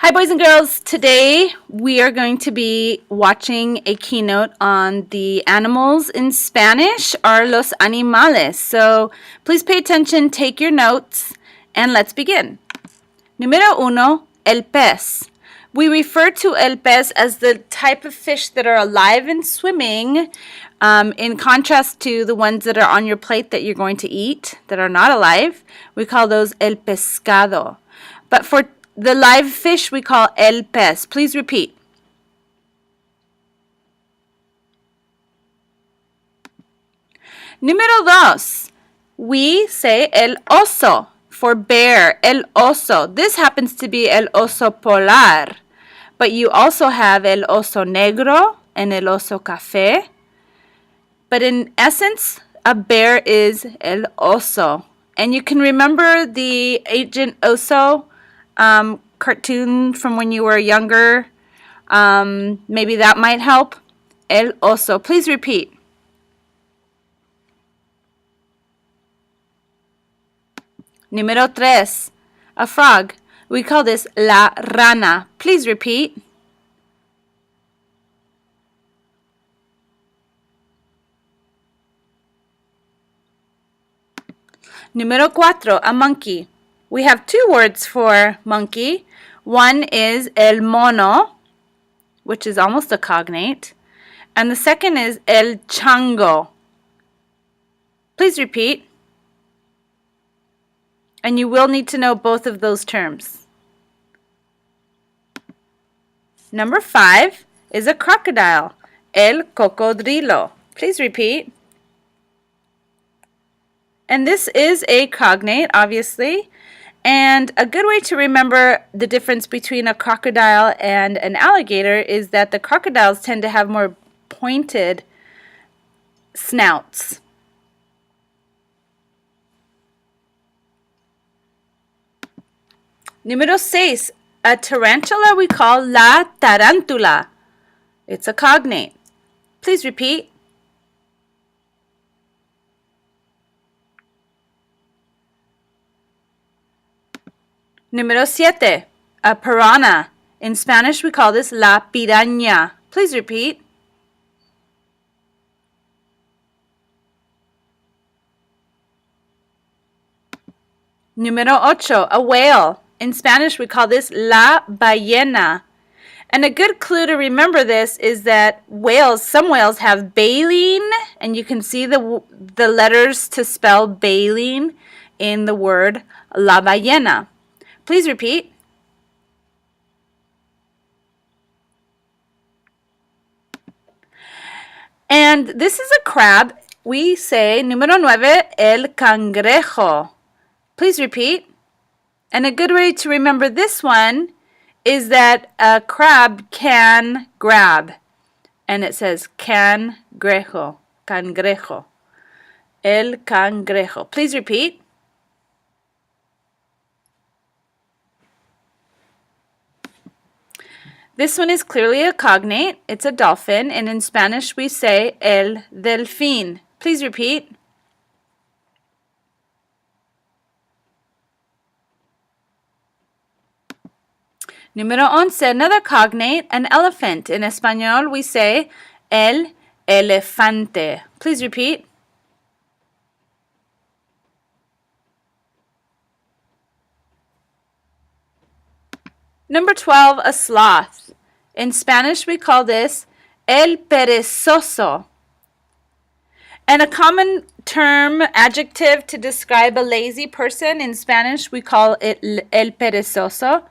Hi, boys and girls. Today we are going to be watching a keynote on the animals in Spanish are los animales. So please pay attention, take your notes, and let's begin. Número uno, el pez. We refer to el pez as the type of fish that are alive and swimming, in contrast to the ones that are on your plate that you're going to eat that are not alive. We call those el pescado. But for the live fish, we call el pez. Please repeat. Número dos, we say el oso for bear, el oso. This happens to be el oso polar, but you also have el oso negro and el oso café. But in essence, a bear is el oso. And you can remember the Agent Oso cartoon from when you were younger. Maybe that might help. El oso. Please repeat. Número tres, a frog. We call this la rana. Please repeat. Número cuatro, a monkey. We have two words for monkey. One is el mono, which is almost a cognate, and the second is el chango. Please repeat. And you will need to know both of those terms. Number five is a crocodile, el cocodrilo. Please repeat. And this is a cognate, obviously. And a good way to remember the difference between a crocodile and an alligator is that the crocodiles tend to have more pointed snouts. Número seis, a tarantula we call la tarantula. It's a cognate. Please repeat. Número siete, a piranha. In Spanish, we call this la piraña. Please repeat. Número ocho, a whale. In Spanish, we call this la ballena. And a good clue to remember this is that some whales have baleen, and you can see the letters to spell baleen in the word la ballena. Please repeat. And this is a crab. We say, número nueve, el cangrejo. Please repeat. And a good way to remember this one is that a crab can grab. And it says cangrejo, cangrejo, el cangrejo. Please repeat. This one is clearly a cognate. It's a dolphin, and in Spanish we say el delfín. Please repeat. Número once, another cognate, an elephant. In Espanol we say el elefante. Please repeat. Number 12, a sloth. In Spanish, we call this el perezoso. And a common term, adjective to describe a lazy person, in Spanish, we call it el perezoso.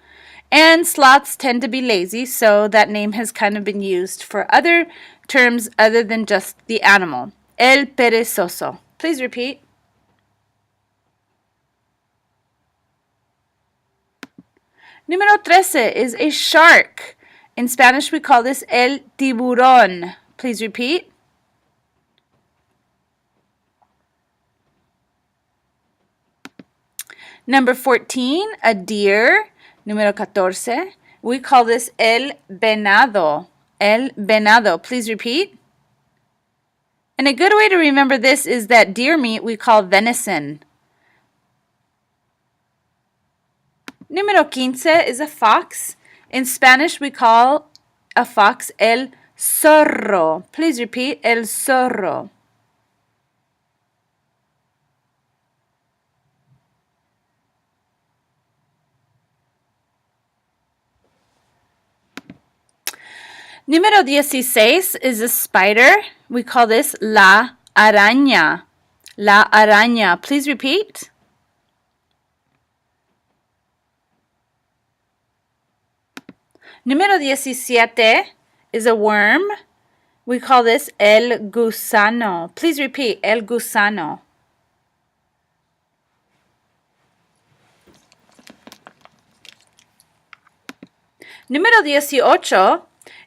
And sloths tend to be lazy, so that name has kind of been used for other terms other than just the animal. El perezoso. Please repeat. Número 13 is a shark. In Spanish, we call this el tiburón. Please repeat. Number 14, a deer. Número 14, we call this el venado. El venado. Please repeat. And a good way to remember this is that deer meat we call venison. Número 15 is a fox. In Spanish, we call a fox el zorro. Please repeat, el zorro. Número 16 is a spider. We call this la araña. La araña. Please repeat. Número 17 is a worm. We call this el gusano. Please repeat, el gusano. Número 18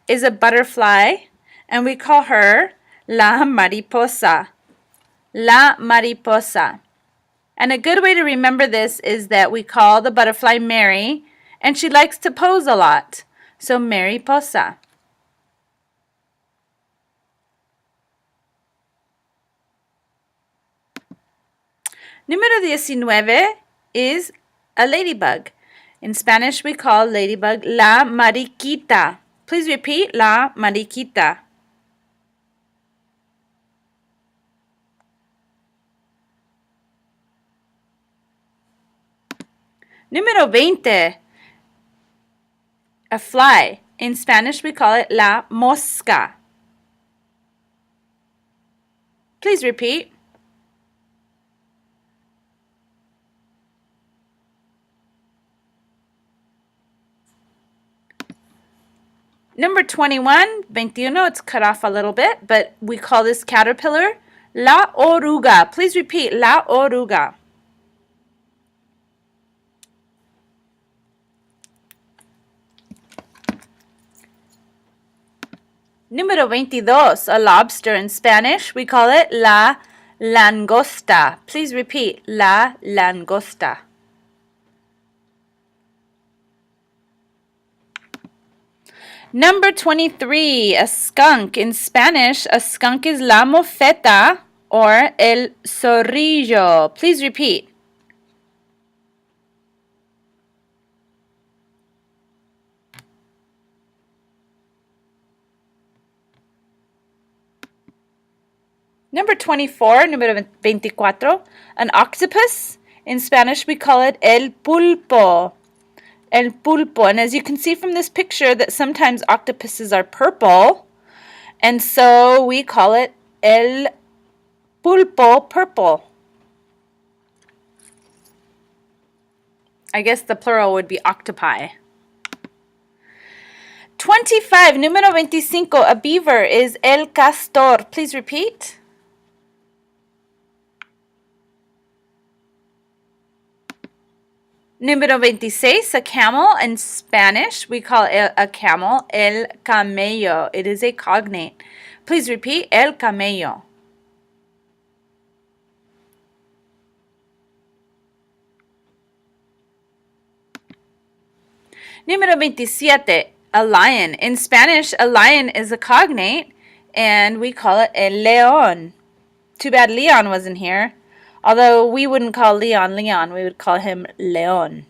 is a butterfly, and we call her la mariposa. La mariposa. And a good way to remember this is that we call the butterfly Mary, and she likes to pose a lot. So mariposa. Número 19 is a ladybug. In Spanish, we call ladybug la mariquita. Please repeat, la mariquita. Número 20, a fly. In Spanish, we call it la mosca. Please repeat. Number 21, 21, it's cut off a little bit, but we call this caterpillar la oruga. Please repeat, la oruga. Número 22, a lobster. In Spanish, we call it la langosta. Please repeat, la langosta. Number 23, a skunk. In Spanish, a skunk is la mofeta or el zorrillo. Please repeat. Number 24, número 24, an octopus. In Spanish, we call it el pulpo. El pulpo. And as you can see from this picture that sometimes octopuses are purple, and so we call it el pulpo purple. I guess the plural would be octopi. 25, número 25, a beaver is el castor. Please repeat. Número 26, a camel. In Spanish, we call a camel el camello. It is a cognate. Please repeat, el camello. Número 27, a lion. In Spanish, a lion is a cognate, and we call it el león. Too bad Leon wasn't here. Although we wouldn't call Leon Leon, we would call him León.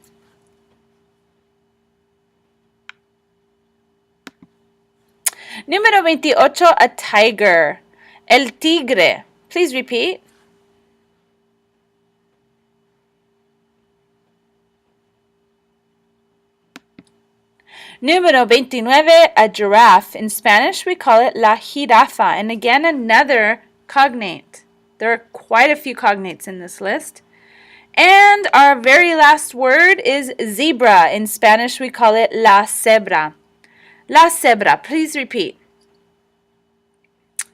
Número 28, a tiger. El tigre. Please repeat. Número 29, a giraffe. In Spanish, we call it la jirafa. And again, another cognate. There are quite a few cognates in this list. And our very last word is zebra. In Spanish, we call it la cebra. La cebra. Please repeat.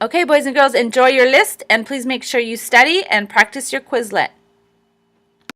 Okay, boys and girls, enjoy your list, and please make sure you study and practice your Quizlet.